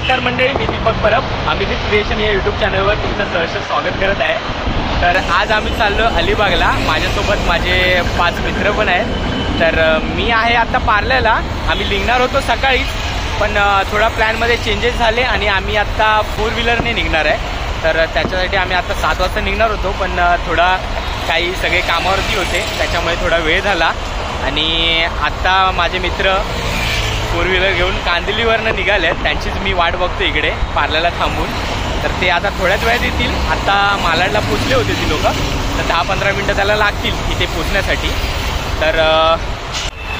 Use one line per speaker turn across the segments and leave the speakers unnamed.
नमस्कार मंडळी, मी दीपक परब अमित क्रिएशन या यूट्यूब चॅनलवर तुमचं सहर्ष स्वागत करत आहे। तर आज आम्ही चाललो अलिबागला। माझ्यासोबत माझे 5 मित्र पण आहेत। तर मी आहे आता पार्ल्याला। आम्ही निघणार होतो सकाळीच, पण थोडा प्लॅनमध्ये चेंजेस झाले आणि आम्ही आता 4 व्हीलरने निघणार आहे। तर त्याच्यासाठी आम्ही आता 7 वाजता निघणार होतो, पण थोडा काही सगळे कामावरती होते, त्याच्यामुळे थोडा वेळ झाला। आणि आत्ता माझे मित्र 4 व्हीलर घेऊन कांदिवलीवरनं निघाले आहेत। त्यांचीच मी वाट बघतो इकडे पार्ल्याला थांबून। तर ते आता थोड्याच वेळात येतील। आता मालाडला पोचले होते ती लोक, तर 10-15 मिनटं त्याला लागतील इथे पोचण्यासाठी।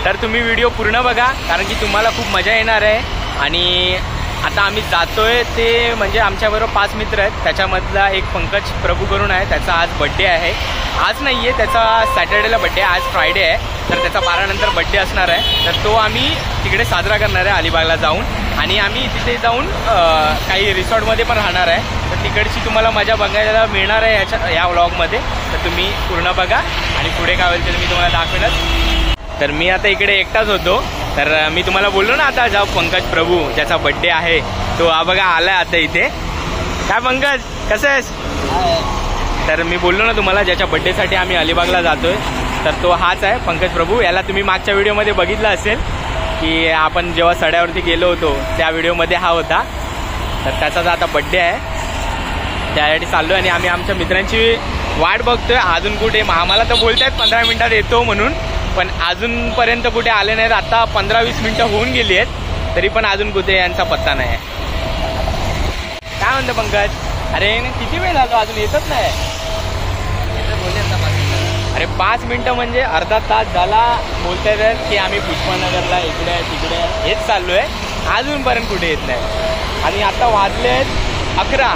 तर तुम्ही व्हिडिओ पूर्ण बघा, कारण की तुम्हाला खूप मजा येणार आहे। आणि आता आम्ही जातोय ते म्हणजे आमच्याबरोबर 5 मित्र आहेत, त्याच्यामधला एक पंकज प्रभू करून आहे, त्याचा आज बड्डे आहे। आज नाही आहे, त्याचा सॅटर्डेला बड्डे आहे, आज फ्रायडे आहे। तर त्याचा 12 नंतर बड्डे असणार आहे। तर तो आम्ही तिकडे साजरा करणार आहे अलिबागला जाऊन। आणि आम्ही तिथे जाऊन काही रिसॉर्टमध्ये पण राहणार आहे। तर तिकडची तुम्हाला मजा बघायला मिळणार आहे या व्लॉगमध्ये। तर तुम्ही पूर्ण बघा आणि पुढे काय होईल ते मी तुम्हाला दाखवेनच। तर मी आता इकडे एकटाच होतो। तर मी तुम्हाला बोललो ना आता जाऊ पंकज प्रभू ज्याचा बड्डे आहे तो हा बघा आलाय आता इथे। काय पंकज कसं आहेस? तर मी बोललो ना तुम्हाला ज्याच्या बड्डेसाठी आम्ही अलिबागला जातोय, तर तो हाच आहे पंकज प्रभू। याला तुम्ही मागच्या व्हिडिओमध्ये बघितलं असेल की आपण जेव्हा सड्यावरती गेलो होतो त्या व्हिडिओमध्ये हा होता। तर त्याचाच आता बड्डे आहे, त्यासाठी चाललो आणि आम्ही आमच्या मित्रांची वाट बघतोय। अजून कुठे आम्हाला तर बोलतायत 15 मिनिटात येतो म्हणून, पण अजूनपर्यंत कुठे आले नाहीत। आता 15-20 मिनिटं होऊन गेली आहेत, तरी पण अजून कुठे यांचा पत्ता नाही आहे। काय म्हणतो पंकज? अरे किती वेळ झालो अजून येतच नाही। अरे 5 मिनिटं म्हणजे अर्धा तास झाला बोलतायत की आम्ही पुष्पानगरला इकडे तिकडे हेच चाललो आहे, अजूनपर्यंत कुठे येत नाही। आणि आता वाजले आहेत 11,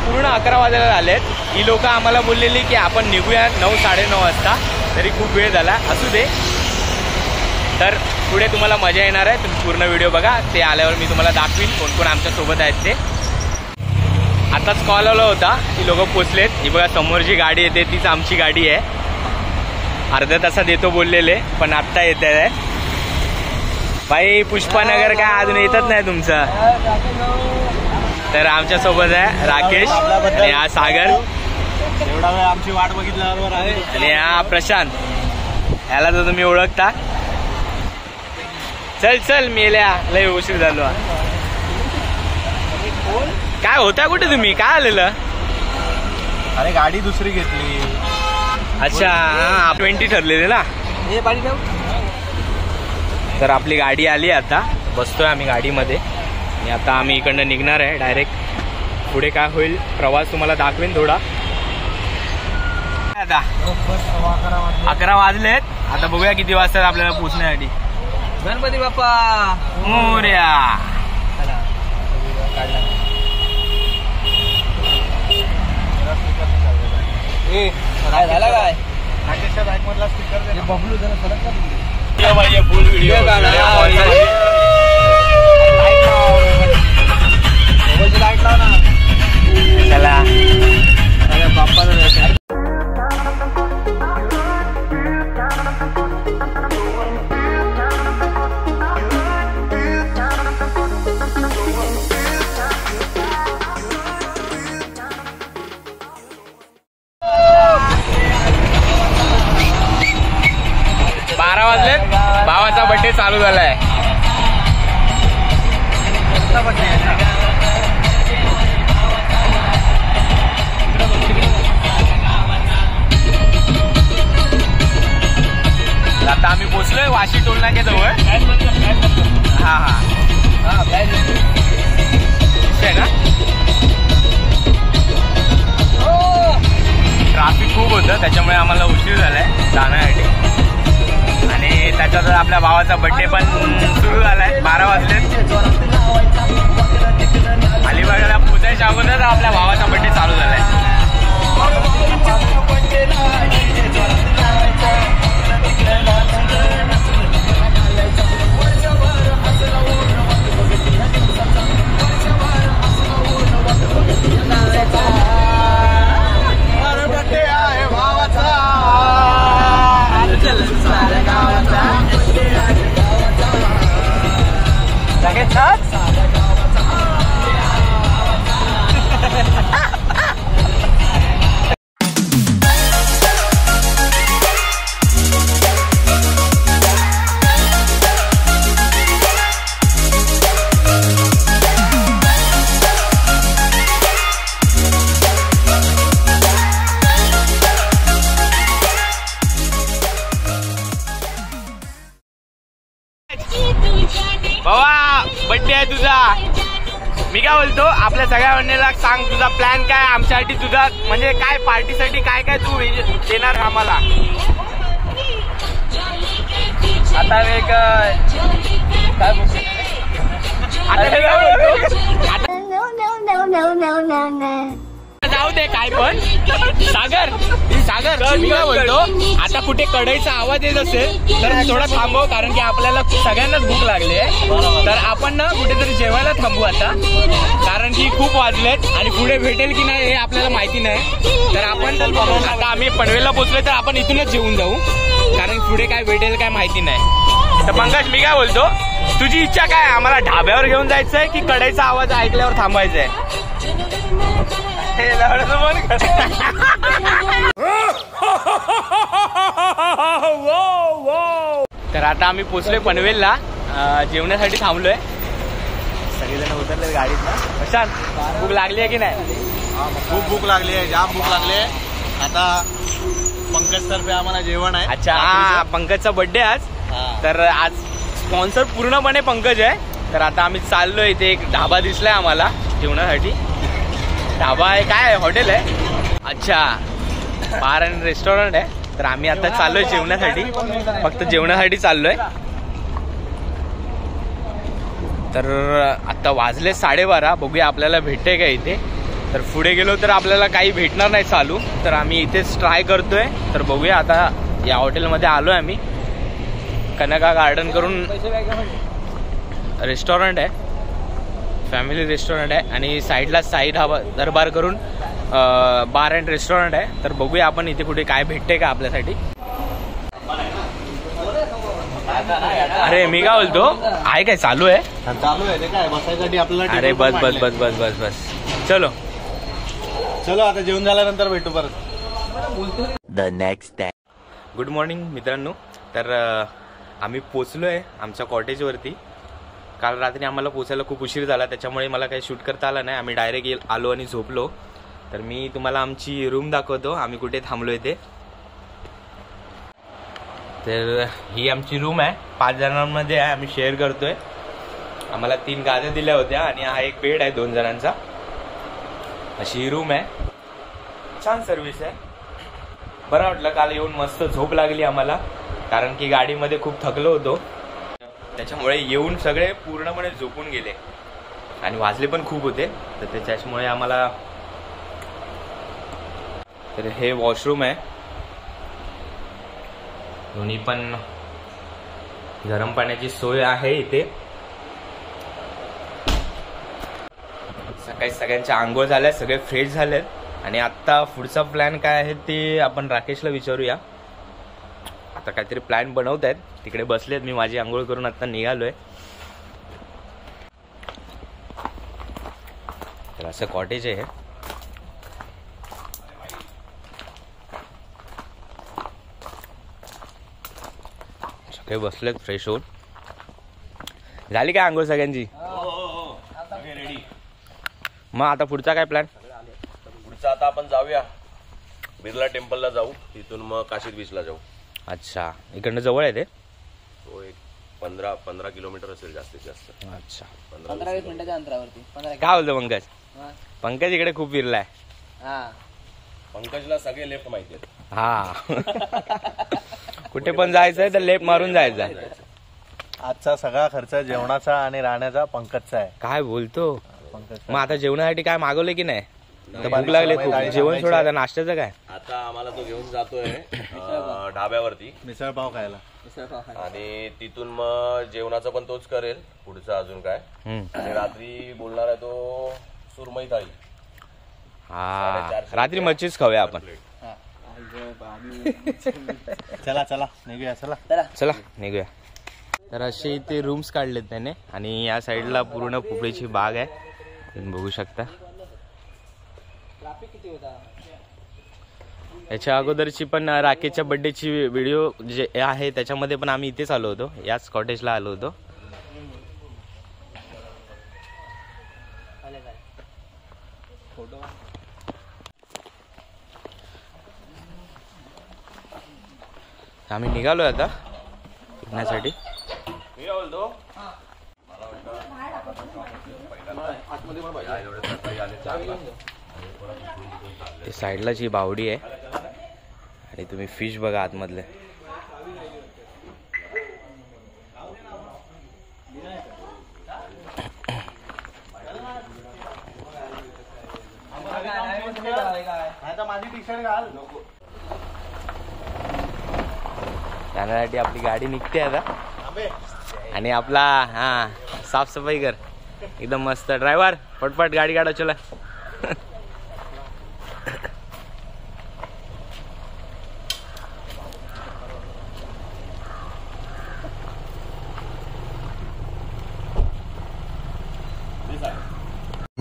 पूर्ण 11 वाजायला आलेत। ही लोक आम्हाला बोललेली की आपण निघूया 9-9:30 वाजता, तरी खूप वेळ झाला। असू दे, तर पुढे तुम्हाला मजा येणार आहे। तुम्ही पूर्ण व्हिडिओ बघा, ते आल्यावर मी तुम्हाला दाखवीन कोण कोण आमच्यासोबत आहेत ते। आताच कॉल आला होता की लोक पोचलेत। ही बघा समोर जी गाडी येते तीच आमची गाडी आहे। अर्ध्या तासात येतो बोललेले, पण आत्ता येत आहे। भाई पुष्पानगर काय अजून येतच नाही तुमचं? तर आमच्या सोबत आहे राकेश आणि हा सागर,
एवढा वेळ आमची वाट बघितल्यावर आहे।
आणि हा प्रशांत, याला तर तुम्ही ओळखता। चल चल मेल्या, लय उशीर झालो। काय होता कुठे तुम्ही? काय आलेलं?
अरे गाडी दुसरी घेतली।
अच्छा हा 20 ठरलेले ना। तर आपली गाडी आली, आता बसतोय आम्ही गाडीमध्ये आणि आता आम्ही इकडनं निघणार आहे डायरेक्ट। पुढे काय होईल प्रवास तुम्हाला दाखवेन थोडा। आता 11 वाजलेत, आता बघूया किती वाजतात आपल्याला पोचण्यासाठी।
गणपती बाप्पा
मोरया।
काय झालं? काय राकेशच्या बाईक मधला स्पीकर बबलू जरा फरक
फुल व्हिडिओ
लाईट लाव ना।
चला
अरे बाप्पा
12 वाजलेत, भावाचा बड्डे चालू झालाय। आता आम्ही पोचलोय वाशी टोल नाक्याजवळ। हा हा आहे ना। ट्रॅफिक खूप होतं, त्याच्यामुळे आम्हाला उशीर झालाय जाण्यासाठी। आणि त्याच्यात आपल्या भावाचा बड्डे पण सुरू झालाय। 12 वाजले, अलिबागला पोचायच्या अगोदर आपल्या भावाचा बड्डे चालू झालाय। आहे तुझा. मी काय बोलतो आपल्या सगळ्या मंडळीला सांग तुझा प्लॅन काय आमच्यासाठी, तुझा म्हणजे काय पार्टीसाठी काय काय तू देणार आम्हाला.
आता एक काय बोलतो
जाऊ दे काय पण. सागर मी काय बोलतो आता कुठे कढईचा आवाज येत असेल तर थोडा थांबव, कारण की आपल्याला सगळ्यांनाच भूक लागली आहे. तर आपण ना कुठेतरी जेवायला थांबू आता, कारण की खूप वाजलेत आणि पुढे भेटेल की नाही हे आपल्याला माहिती नाही. तर आपण आता आम्ही पनवेलला पोहोचलोय तर आपण इथूनच जेवून जाऊ, कारण पुढे काय भेटेल काय माहिती नाही. तर पंकज मी काय बोलतो तुझी इच्छा काय, आम्हाला ढाब्यावर घेऊन जायचंय की कढईचा आवाज ऐकल्यावर थांबायचंय. तर आता आम्ही पोचलोय पनवेलला, जेवण्यासाठी थांबलोय. सगळेजण उतरले गाडीत ना. प्रशांत भूक लागली आहे की नाही?
खूप भूक लागली आहे, जाम भूक लागली आहे. आता पंकज तर्फे आम्हाला जेवण आहे.
अच्छा हा पंकजचा बर्थडे आज, तर आज स्पॉन्सर पूर्णपणे पंकज आहे. तर आता आम्ही चाललोय, इथे एक ढाबा दिसलाय आम्हाला जेवणासाठी. ढाबा आहे काय हॉटेल आहे? अच्छा बार अँड रेस्टॉरंट आहे. तर आम्ही आता चाललोय जेवणासाठी, फक्त जेवणासाठी चाललोय. तर आता वाजले 12:30, बघूया आपल्याला भेटते का इथे. तर पुढे गेलो तर आपल्याला काही भेटणार नाही चालू, तर आम्ही इथेच ट्राय करतोय. तर बघूया आता या हॉटेलमध्ये आलोय आम्ही. कनका गार्डन करून रेस्टॉरंट आहे, फॅमिली रेस्टॉरंट आहे, आणि साईडला साई ढाबा दरबार करून बार अँड रेस्टॉरंट आहे. तर बघूया आपण इथे कुठे काय भेटते का आपल्यासाठी. अरे मी काय बोलतो आहे काय चालू आहे?
चालू आहे ते काय बसायसाठी आपल्याला.
अरे बस बस बस बस बस बस चलो
चलो आता जेवण झाल्यानंतर भेटू परत.
The next day. Good morning मित्रांनो. तर आम्ही पोचलोय आमच्या कॉटेजवरती. काल रात्री आम्हाला पोचायला खूप उशीर झाला, त्याच्यामुळे मला काही शूट करता आला नाही. आम्ही डायरेक्ट आलो आणि झोपलो. तर मी तुम्हाला आमची रूम दाखवतो, आम्ही कुठे थांबलोय ते. तर ही आमची रूम आहे, 5 जणांमध्ये आहे, आम्ही शेअर करतोय. आम्हाला 3 गाद्या दिल्या होत्या आणि हा एक बेड आहे 2 जणांचा. अशी ही रूम आहे. छान सर्व्हिस आहे, बरं वाटलं. काल येऊन मस्त झोप लागली आम्हाला, कारण की गाडीमध्ये खूप थकलो होतो. त्याच्यामुळे येऊन सगळे पूर्णपणे झोपून गेले आणि वाजले पण खूप होते. तर त्याच्यामुळे आम्हाला. तर हे वॉशरूम आहे, दोन्ही पण गरम पाण्याची सोय आहे इथे. सकाळी सगळ्यांच्या आंघोळ झाल्या, सगळे फ्रेश झालेत. आणि आता पुढचा प्लॅन काय आहे ते आपण राकेशला विचारूया. आता काहीतरी प्लॅन बनवत आहेत, तिकडे बसलेत. मी माझी आंघोळ करून आता निघालोय. तर असं कॉटेज आहे. सगळे बसलेत फ्रेश होऊन. झाली काय आंघोळ सगळ्यांची?
रेडी.
मग आता पुढचा काय प्लॅन?
पुढचा आता आपण जाऊया बिर्ला टेम्पलला जाऊ, तिथून मग काशीद बीचला जाऊ.
अच्छा इकडनं जवळ आहे ते?
तो एक 15 किलोमीटर असेल जास्तीत जास्त.
अच्छा
15-20 मिनिटाच्या अंतरावरती.
काय बोलतो पंकज? पंकज इकडे खूप फिरलाय.
पंकजला सगळे लेफ्ट माहिती आहेत.
हा कुठे पण जायचंय तर लेफ्ट मारून जायचंय.
आजचा सगळा खर्च जेवणाचा आणि राहण्याचा पंकजचा आहे.
काय बोलतो?
पंकज
मग आता जेवणासाठी काय मागवलंय की नाही? भूक लागली खूप. जेवण सोडा, आता नाश्त्याचं काय?
आता आम्हाला तो घेऊन जातोय ढाब्यावरती मिसळ पाव खायला, आणि तिथून मग जेवणाचं पण तोच करेल पुढचं अजून काय. आणि रात्री बोलणार आहे तो सुरमई थाळी.
हा रात्री मच्छीच खाऊया आपण.
चला चला निघूया.
चला निघूया. तर असे इथे रूम्स काढलेत त्याने, आणि या साईडला पूर्ण पोपळीची बाग आहे, तुम्ही बघू शकता. याच्या अगोदरची पण राकेशच्या बर्थडेची व्हिडिओ जे आहे त्याच्यामध्ये पण आम्ही इथेच आलो होतो, याच कॉटेजला आलो होतो. आम्ही निघालोय आता फिरण्यासाठी. ते साईडलाच ही बावडी आहे आणि तुम्ही फिश बघा आतमधले.
माझी टी शर्ट घाल.
जाण्यासाठी आपली गाडी निघते आता आणि आपला हा साफसफाई कर एकदम मस्त. ड्रायव्हर पटपट गाडी काढा चला.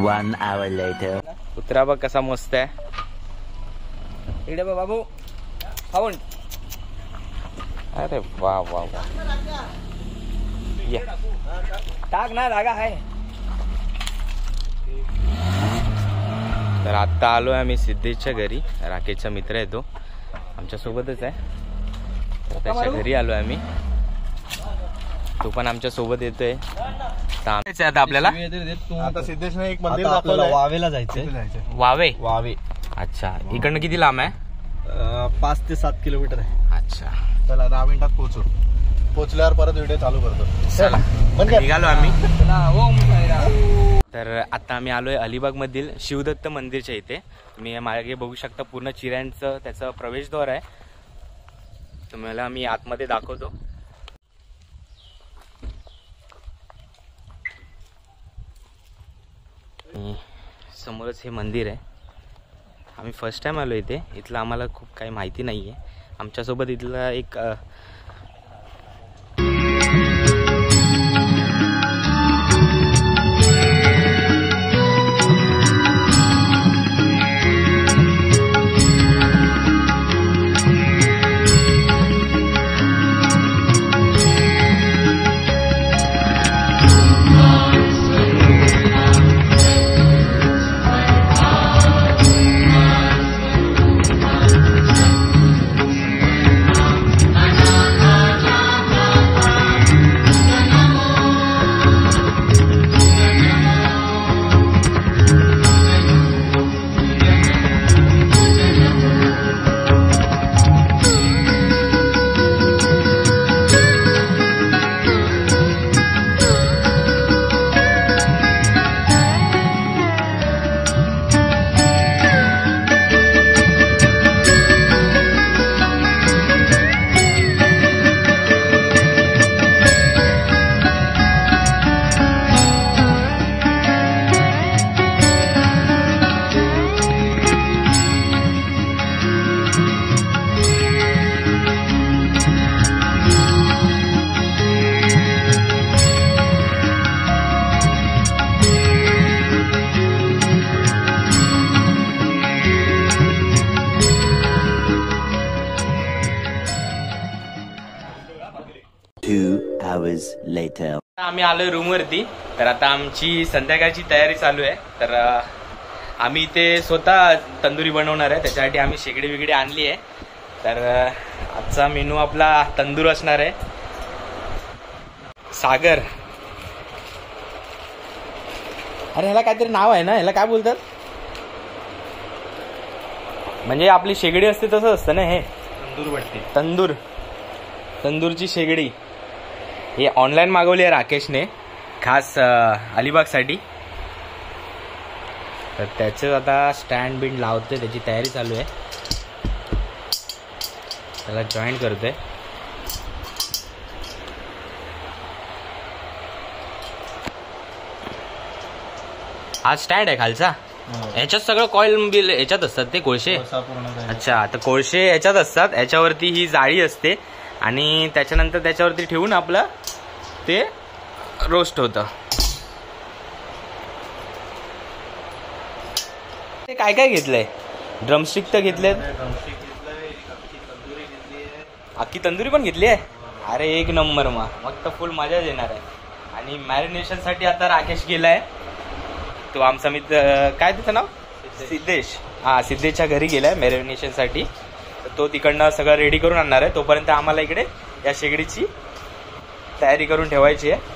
One hour later.
कुत्रा बघ कसा मस्त आहे.
इकडे बघ बाबू खाऊन.
अरे वा वा वा.
टाक ना जागा आहे.
तर आत्ता आलोय आम्ही सिद्धेशच्या घरी. राकेशचा मित्र आहे तो आमच्या सोबतच आहे. तर त्याच्या घरी आलोय आम्ही. तो पण आमच्या सोबत येतोय. आता आपल्याला
आता सिद्धेशने एक मंदिर दाखवलं. वावेला जायचंय.
वावे.
वावे
अच्छा इकडनं किती लांब आहे?
5 ते 7 किलोमीटर आहे.
अच्छा
चला 10 मिनिटात पोहोचू. पोहोचल्यावर परत व्हिडिओ चालू करतो.
चला निघालो आम्ही.
ओम साईराम.
तर आता आम्ही आलोय अलिबाग मधील शिवदत्त मंदिरच्या इथे. तुम्ही मागे बघू शकता पूर्ण चिऱ्यांचं त्याचं प्रवेशद्वार आहे. तुम्हाला मी आतमध्ये दाखवतो. समोरच हे मंदिर आहे. आम्ही फर्स्ट टाइम आलो इथे. इथलं आम्हाला खूप काही माहिती नाही आहे. आमच्यासोबत इथला एक
later.
आम्ही आलोय रूम वरती. तर आता आमची संध्याकाळची तयारी चालू आहे. तर आम्ही इथे स्वतः तंदुरी बनवणार आहे. त्याच्यासाठी आम्ही शेगडी बिगडी आणली आहे. तर आजचा मेनू आपला तंदूर असणार आहे. सागर, अरे ह्याला काहीतरी नाव आहे ना, ह्याला काय बोलतात? म्हणजे आपली शेगडी असते तसं असतं ना हे?
तंदूर भट्टी.
तंदूरची शेगडी. हे ऑनलाईन मागवली आहे राकेशने खास अलिबागसाठी. तर त्याचं आता स्टँड बिंड लावतोय. त्याची तयारी चालू आहे. त्याला जॉईन करतोय. हा स्टँड आहे खालचा. ह्याच्यात सगळं कॉईल बिल ह्याच्यात असतात ते कोळशे. अच्छा, आता कोळशे ह्याच्यात असतात. ह्याच्यावरती ही जाळी असते आणि त्याच्यानंतर त्याच्यावरती ठेवून आपलं ते रोस्ट होतं. ते काय काय घेतलंय? ड्रमस्टिक तर घेतलेत. अख्खी तंदुरी पण घेतली आहे. अरे एक नंबर. मग तर फुल मजा येणार आहे. आणि मॅरिनेशन साठी आता राकेश गेलाय. तो आमचा मित्र, काय त्याचं नाव? सिद्धेश. हा, सिद्धेशच्या घरी गेलाय मॅरिनेशन साठी. तो तिकडनं सगळं रेडी करून आणणार आहे. तोपर्यंत आम्हाला इकडे या शेगडीची तयारी करून ठेवायची आहे.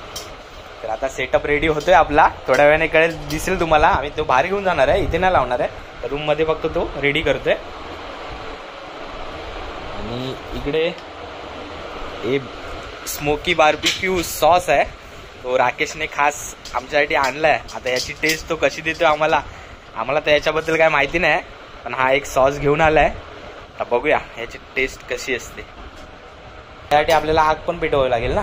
तर आता सेटअप रेडी होतोय आपला, थोड्या वेळाने कळेल, दिसेल तुम्हाला. आम्ही तो बाहेर घेऊन जाणार आहे, इथे नाही लावणार आहे, रूम मध्ये फक्त तो रेडी करतोय. आणि इकडे हे स्मोकी बार्बिक्यू सॉस आहे, तो राकेशने खास आमच्यासाठी आणलाय. आता याची टेस्ट तो कशी देतोय आम्हाला तर याच्याबद्दल काय माहिती नाही, पण हा एक सॉस घेऊन आलाय. आता बघूया याची टेस्ट कशी असते. त्यासाठी आपल्याला आग पण पेटवावी लागेल ना.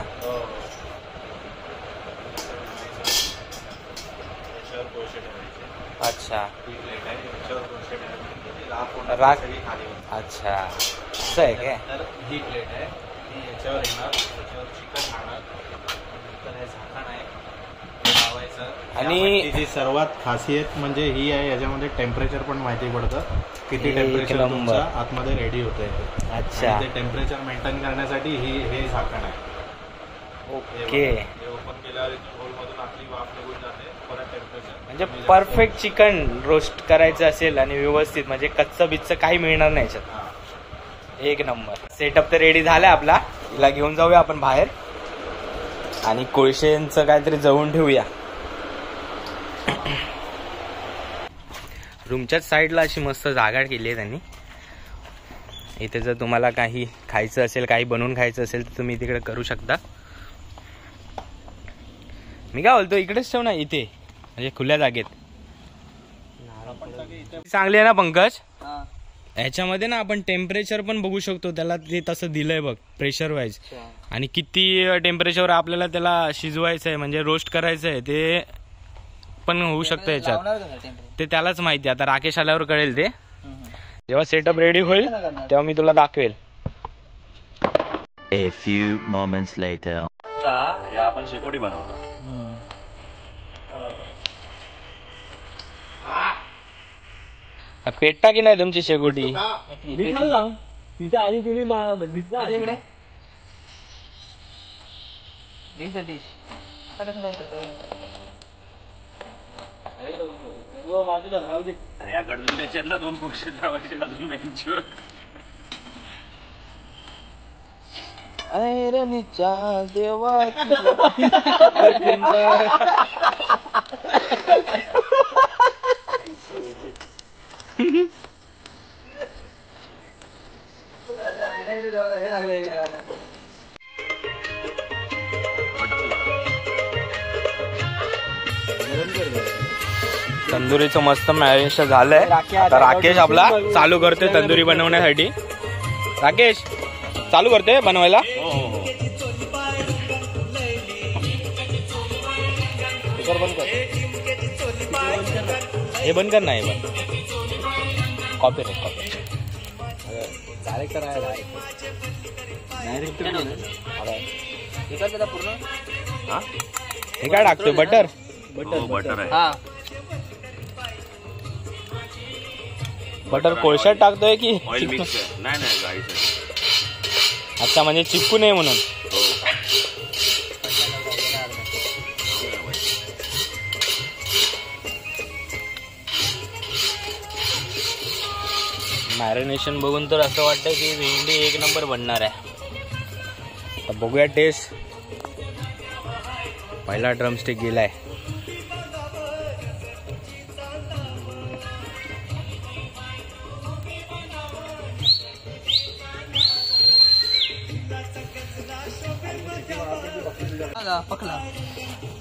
अच्छा राख. अच्छा असं आहे काय.
ही प्लेट आहे, याच्यावर येणार, त्याच्यावर चिकन खाणार, नंतर हे झाकण आहे लावायचं.
आणि
जी सर्वात खासियत म्हणजे ही आहे, याच्यामध्ये टेम्परेचर पण माहिती पडतं, किती टेम्परेचर तुमच्या आतमध्ये रेडी होतंय.
अच्छा,
ते टेम्परेचर मेंटेन करण्यासाठी हे झाकण आहे.
ओके.
ओपन केल्यावर होलमधून आपली वाफ निघून जाते, परत टेम्परेचर
म्हणजे परफेक्ट चिकन रोस्ट करायचं असेल आणि व्यवस्थित, म्हणजे कच्चं बिच्चं काही मिळणार नाही याच्यात. एक नंबर. सेटअप तर रेडी झालाय आपला, हिला घेऊन जाऊया आपण बाहेर आणि कोळशेंचं काहीतरी जवून ठेवूया. रूमच्याच साईडला अशी मस्त जागा केली आहे त्यांनी. इथे जर तुम्हाला काही खायचं असेल, काही बनवून खायचं असेल तर तुम्ही तिकडे करू शकता. मी काय बोलतो, इकडेच ठेव ना, इथे म्हणजे खुल्या जागेत. चांगली आहे ना पंकज. ह्याच्यामध्ये ना आपण टेम्परेचर पण बघू शकतो, त्याला ते तसं दिलंय बघ, प्रेशर वाईज, आणि किती टेम्परेचर आपल्याला त्याला शिजवायचं आहे, म्हणजे रोस्ट करायचं आहे, ते पण होऊ शकतं याच्यात. ते त्यालाच माहिती. आता राकेश आल्यावर कळेल ते. जेव्हा सेटअप रेडी होईल तेव्हा मी तुला दाखवेल.
A few moments later.
आपण शेकोटी बनवतो.
पेटता की नाही तुमची शेकोटी.
दोन पक्षी लावायचे अजून बेंचवर.
तंदुरीचं मस्त मॅरिनेशन झालंय. आता राकेश आपला चालू करतोय तंदुरी बनवण्यासाठी. राकेश चालू करतोय बनवायला. हे बंद कर. नाही बंद. कॉपी हे काय टाकतोय. बटर
आहे.
बटर कोळशात टाकतोय की
ऑइल मिक्स आहे. नाही गाईचं.
अच्छा, म्हणजे चिपकू नये म्हणून. मॅरिनेशन बघून तर असं वाटतंय की भेंडी एक नंबर बनणार आहे. आता बघूया टेस्ट. पहिला ड्रमस्टिक गेलाय.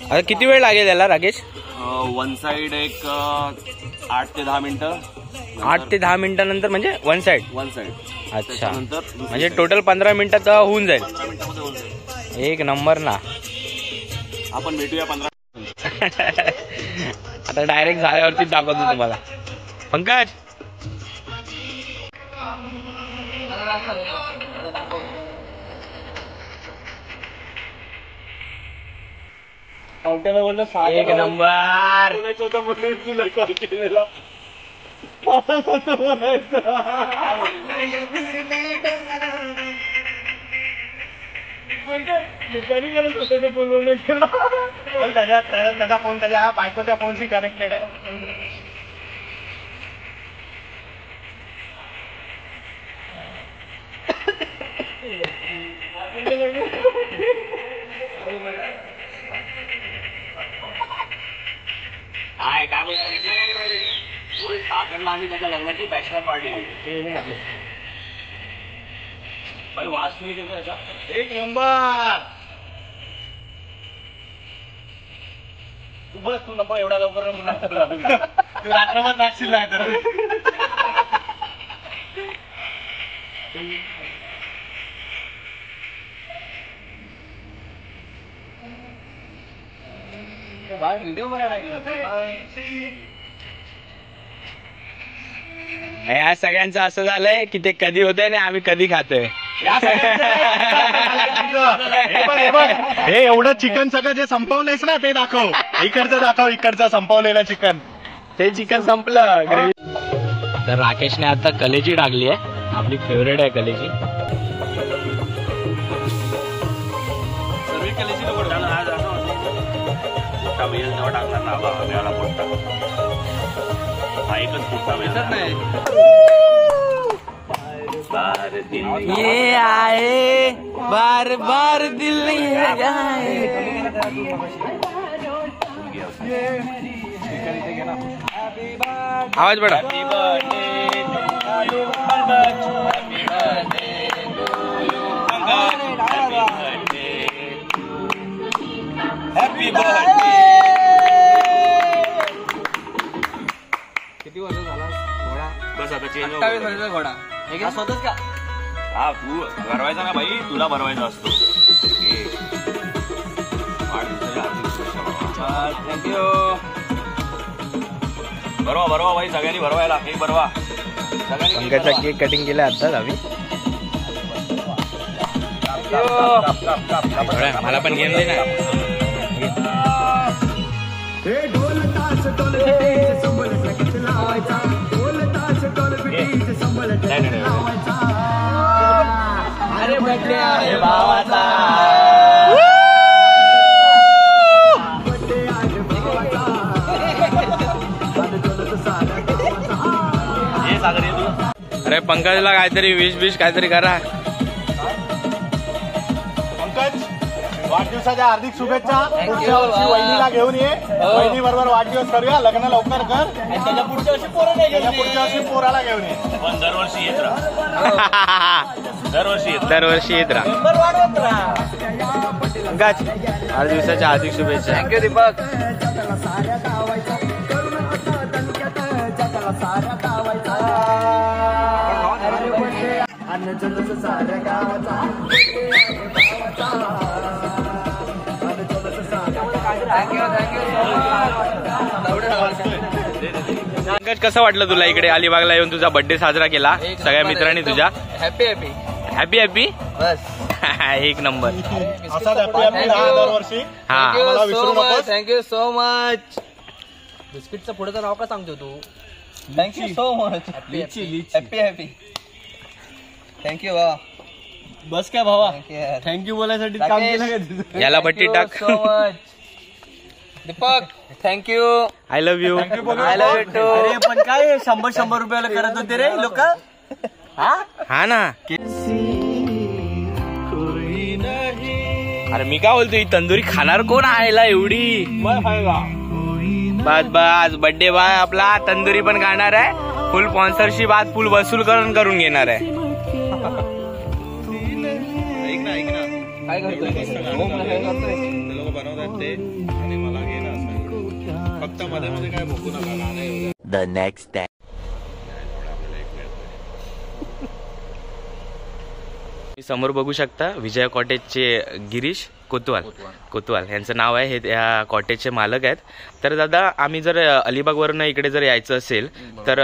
आता किती वेळ लागेल याला राकेश.
वन साइड एक 8 ते 10 मिनिटं.
8 ते 10 मिनिटानंतर म्हणजे वन साइड. अच्छा, म्हणजे टोटल 15 मिनिटात होऊन जाईल.
15 मिनिटामध्ये होऊन जाईल.
एक नंबर ना.
आपण भेटूया 15.
आता डायरेक्ट झाल्यावरती दाखवतो तुम्हाला. पंकज एक नंबर. त्याचा फोन त्याच्या बायकोच्या फोनशी कनेक्टेड आहे.
आम्ही त्याच्या लग्नाची बॅचलर पार्टी
एक नंबर. तू बस, तू नको एवढा लवकर तू रात्रभर नाचशील नाही तर.
व्हिडिओ
या सगळ्यांचं असं झालंय की ते कधी होतंय आणि आम्ही कधी खातोय.
हे एवढं चिकन सगळं जे संपवलंयस ना ते दाखव. इकडचं दाखव, इकडचं संपवलेलं चिकन.
ते चिकन संपलं. तर राकेशने आता कलेजी टाकली आहे, आपली फेवरेट आहे कलेजी.
टाकणार ना आम्हाला पोटा एकच पोटा नाही.
ये आए बार बार दिल नहीं आवाज बडा.
Happy birthday.
किती वर्ष झाला घोडा?
बस आता चेंज
28 वर्षाचा घोडा हे स्वतःच का?
हा तू भरवायचा ना भाई, तुला भरवायचा असतो.
थँक्यू.
भरवा भरवा भाई, सगळ्यांनी भरवायला. केक भरवा.
पंकजचा केक कटिंग केला आताच आम्ही. मला पण घेऊन दे ना.
अरे बर्थडे आहे भावाचा.
हे सागर तू.
अरे पंकजला काहीतरी विश काहीतरी करा.
पंकज, वाढदिवसाच्या हार्दिक शुभेच्छा. पुढच्या वर्षी वहिनीला घेऊन ये. वहिनी बरोबर वाढदिवस करूया. लग्न लवकर कर.
त्याच्या पुढच्या वर्षी पोरं नाही
त्याच्या पुढच्या वर्षी पोराला घेऊन ये.
पण दरवर्षी येत राहा.
दरवर्षी येत राहा.
नंबर वाढवत राहा.
पंकज, 8 दिवसाच्या हार्दिक शुभेच्छा.
थँक्यू दीपक.
पंकज, कसं वाटलं तुला इकडे अलिबागला येऊन तुझा बर्थडे साजरा केला सगळ्या मित्रांनी तुझ्या?
Happy happy
happy happy.
बस.
एक नंबर.
असाच हॅपी दरवर्षी.
हा,
मला विसरू नकोस.
Thank you so much. बिस्किटचं पुढचं नाव का सांगतो तू? Thank you so much. Happy happy. Thank you वा.
बस काय भावा,
थँक्यू
थँक्यू बोलायसाठी काम केलं का तुझं?
याला बट्टी टाक.
So much Deepak. Thank you.
I love you.
I love you too.
अरे पण काय 100 रुपयाला करत होते रे लोक.
हा ना. अरे मी काय बोलतो, ही तंदुरी खाणार कोण आयला एवढी? बस बस, बर्थडे बाय आपला तंदुरी पण खाणार आहे. फुल स्पॉन्सरशिप आज फुल वसूल करून घेणार आहे.
काय करतोय?
लोक बनवतात ते आणि मला घे ना. फक्त मध्ये मध्ये काय भोकू नका.
The next day.
समोर बघू शकता विजय कॉटेजचे गिरीश कोतवाल यांचं नाव आहे. हे या कॉटेजचे मालक आहेत. तर दादा, आम्ही जर अलिबागवरून इकडे जर यायचं असेल तर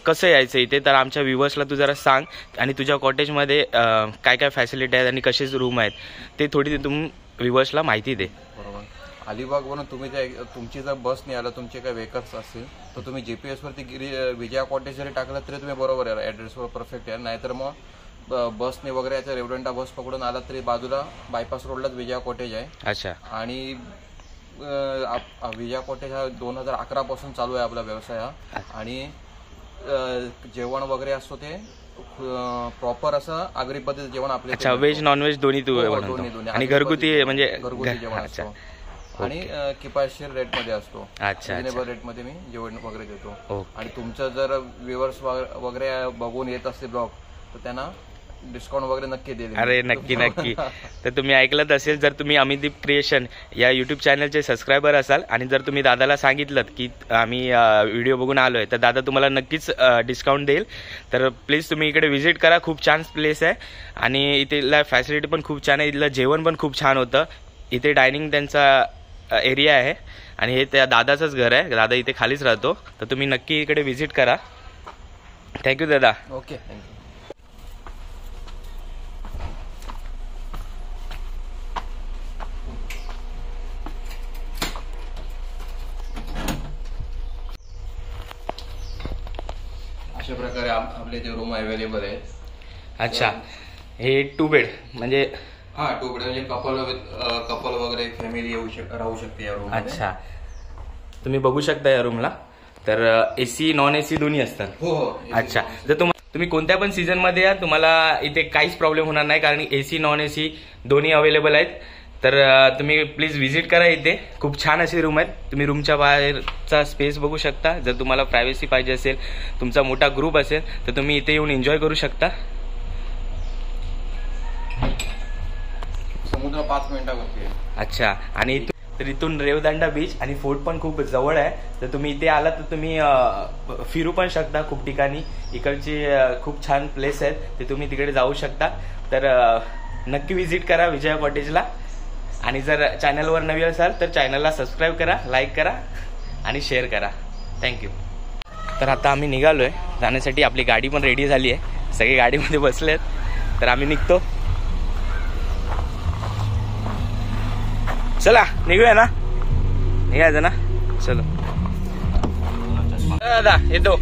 कसं यायचं इथे? तर आमच्या व्ह्युअर्सला तू जरा सांग, आणि तुझ्या कॉटेजमध्ये काय काय फॅसिलिटी आहेत आणि कसे रूम आहेत ते थोडी तुम्ही व्ह्युअर्सला माहिती दे.
बरोबर. अलिबागवरून तुम्ही तुमची जर बसने आला, तुमचे काही व्हेकल्स असतील तर तुम्ही GPS वरती विजया कॉटेज जरी टाकलं तरी तुम्ही बरोबर आहे, ॲड्रेसवर परफेक्ट आहे. नाहीतर मग बसने वगैरे याच्या रेवडंटा बस पकडून आला तरी बाजूला बायपास रोडलाच विजया कॉटेज आहे.
अच्छा.
आणि विजया कॉटेज हा 2011 पासून चालू आहे आपला व्यवसाय हा. आणि जेवण वगैरे असतो ते प्रॉपर असं आगरी पद्धती जेवण आपले.
अच्छा, व्हेज नॉन व्हेज दोन्ही तू बनवतो आणि घरगुती म्हणजे
घरगुती जेवण असतं. आणि किफायतशीर रेटमध्ये असतो.
अच्छा
रिजनेबल रेटमध्ये मी जेवण वगैरे देतो.
ओके.
आणि तुमचं जर व्ह्युअर्स वगैरे बघून येत असते ब्लॉग तर त्यांना डिस्काउंट वगैरे नक्की देईल.
अरे नक्की नक्की. तर तुम्ही ऐकलंच असेल, जर तुम्ही अमितदीप क्रिएशन या यूट्यूब चॅनलचे सबस्क्रायबर असाल आणि जर तुम्ही दादाला सांगितलं की आम्ही व्हिडिओ बघून आलो आहे, तर दादा तुम्हाला नक्कीच डिस्काउंट देईल. तर प्लीज तुम्ही इकडे व्हिजिट करा. खूप छान प्लेस आहे आणि इथला फॅसिलिटी पण खूप छान आहे. इथलं जेवण पण खूप छान होतं. इथे डायनिंग त्यांचा एरिया आहे आणि हे त्या दादाचंच घर आहे. दादा इथे खालीच राहतो. तर तुम्ही नक्की इकडे व्हिजिट करा. थँक्यू दादा.
Okay, thank you. अशा प्रकारे आपले ते रूम अवेलेबल आहेत.
अच्छा, हे 2 बेड म्हणजे?
हा, 2 बेड म्हणजे कपल वगैरे फॅमिली राहू शकते या रूम.
अच्छा, तुम्ही बघू शकता या रूमला. तर एसी नॉन एसी दोन्ही असतात.
हो.
अच्छा, जर तुम्ही कोणत्या पण सीझन मध्ये या, तुम्हाला इथे काहीच प्रॉब्लेम होणार नाही, कारण एसी नॉन एसी दोन्ही अवेलेबल आहेत. तर तुम्ही प्लीज व्हिजिट करा. इथे खूप छान अशी रूम आहेत. तुम्ही रूमच्या बाहेरचा स्पेस बघू शकता. जर तुम्हाला प्रायव्हसी पाहिजे असेल, तुमचा मोठा ग्रुप असेल, तर तुम्ही इथे येऊन एन्जॉय करू शकता.
समुद्र 5 मिनिटावरती आहे.
अच्छा, आणि तर इथून रेवदांडा बीच आणि फोर्ट पण खूप जवळ आहे. तर तुम्ही इथे आलात तर तुम्ही फिरू पण शकता खूप ठिकाणी. इकडची खूप छान प्लेस आहेत, ते तुम्ही तिकडे जाऊ शकता. तर नक्की व्हिजिट करा विजया कॉटेजला. आणि जर चॅनलवर नवी असाल तर चॅनलला सबस्क्राईब करा, लाईक करा आणि शेअर करा. थँक्यू. तर आता आम्ही निघालोय जाण्यासाठी. आपली गाडी पण रेडी झाली आहे. सगळे गाडीमध्ये बसलेत. तर आम्ही निघतो. चला निघूया ना. निघायचं ना. चलो दादा, येतो.